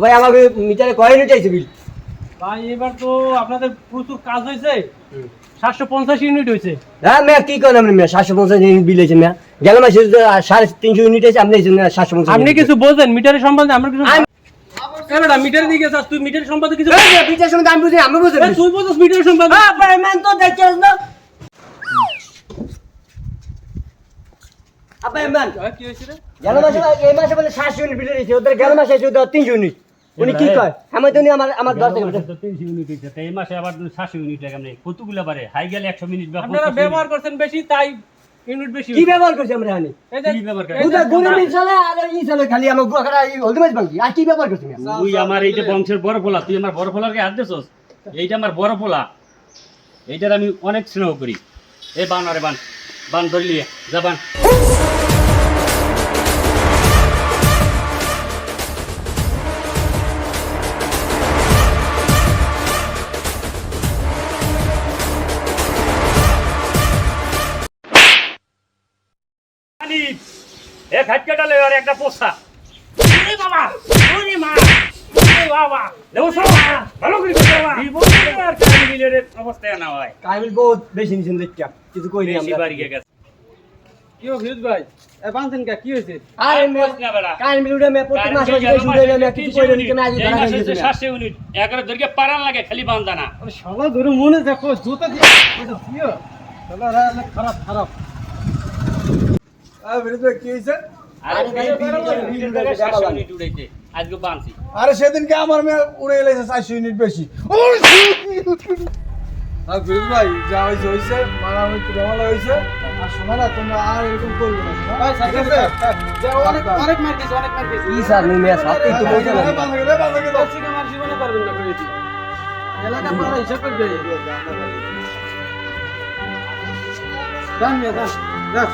ভাই আমাকে মিটারে কয় ইউনিট আইছে বিল? ভাই এবার তো আপনাদের প্রচুর কাজ হয়েছে, 750 ইউনিট হয়েছে। হ্যাঁ মিয়া কি করেন আপনি মিয়া? 750 ইউনিট বিল হয়েছে মিয়া। গেল মাসে 350 ইউনিট আছে, আপনি 750। আপনি কিছু বোঝেন মিটারের সম্বন্ধে? আমরা কিছু বেটা মিটার দিকে যাস তুই, মিটারের সম্বন্ধে কিছু মিটার সম্বন্ধে আমি বুঝি, আমি বুঝি। তুই বুঝছিস মিটারের সম্বন্ধে? ম্যান তো দেখছিস না আপা ম্যান। কি হয়েছে রে? গেল মাসে এই মাসে বলে 700 ইউনিট বিল হয়েছে, ওদের গেল মাসে এসে 300 ইউনিট। উনি কি কয়? আমার জন্য আমার 10 টাকা। 300 ইউনিট হইছে, এই মাসে আবার 700 ইউনিট লাগে। আমরা কতগুলো পারে হাই গেলে 100 মিনিট বা আপনারা ব্যবহার করছেন বেশি, তাই ইউনিট বেশি কি হয়েছে। ব্যবহার করছি আমরা জানি? এই যে কি ব্যবহার করে? ওটা গরিব চলে আর এই চলে খালি আমার গোখারা এই হলদি মাছ বাকি। আর কি ব্যবহার করছি আমি? তুই আমার এই যে বংশের বড় পোলা, তুই আমার বড় পোলাকে হাত দিছস। এইটা আমার বড় পোলা, এইটার আমি অনেক স্নেহ করি। এই বান আরে বান, বান ধরলি যা বান। এ খাটকাটা লই আর একটা পোস্তা। ওরে বাবা, ওরে মা, ওরে বাবা, দেও সব ভালো করে করতে বাবা। জীবনে আর কালি বিলের অবস্থা না হয়। কামিল বহুত বেশি নিছেন দেখছি, কিছু কইনি বেশি আমরা। বাড়ি গেছে। কি হো ফিরোজ ভাই, এ বানছেন কা কি হয়েছে? আরে আর মেয়ে বস না বেটা। কামিল উড়ে মে প্রতি মাসে মাসে শুনে না কিছু কইনি কেন আজ এই ধরা মাসে গেছে। 700 ইউনিট 11 ধরে পারান লাগে খালি বান্দানা। আরে শালা ধরে মনে দেখো জুতা দিয়ে এটা দিও। শালা রা খারাপ খারাপ। ফিরোজ ভাই কি হয়েছে? আরে ভাই, বিল 700 ইউনিট উড়াইছে। আজকে বানছি। আরে সেদিনকে আমার মেয়ে উড়ে এলেছে 400 ইউনিট বেশি। আর ফিরোজ ভাই যা হয়েছে হয়েছে, মারামারি তুলামালা হয়েছে। আর শোনো না, তোমরা আর এরকম করবে না, শোনো? ভাই ঠিক ঠিক আছে? আছে, অনেক অনেক মার দিয়েছে, অনেক মার দিয়েছে। কি স্যার মিয়া সাথে তো কইছে না। ঠিক আমার জীবনে পারবেন না করেছি। এলাকা পাড়া হিসাব করে দেই। জান মিয়া জান।